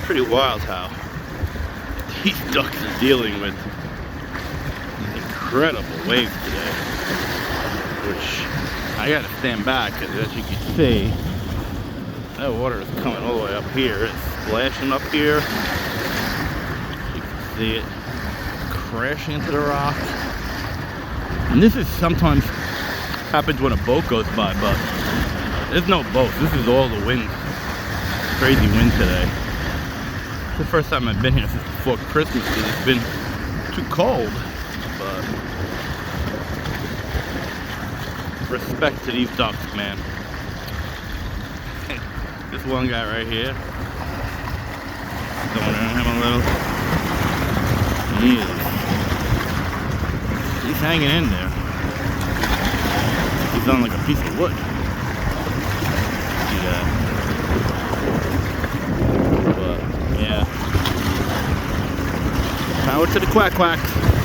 pretty wild how these ducks are dealing with incredible waves today, which I gotta stand back because as you can see, that water is coming all the way up here. It's splashing up here. You can see it crashing into the rock. And this is sometimes happens when a boat goes by, but there's no boat. This is all the wind. Crazy wind today. It's the first time I've been here since before Christmas because it's been too cold. But respect to these ducks, man. This one guy right here, going on him a little. He's hanging in there. He's on like a piece of wood. See that? But yeah. Power to the quack quacks.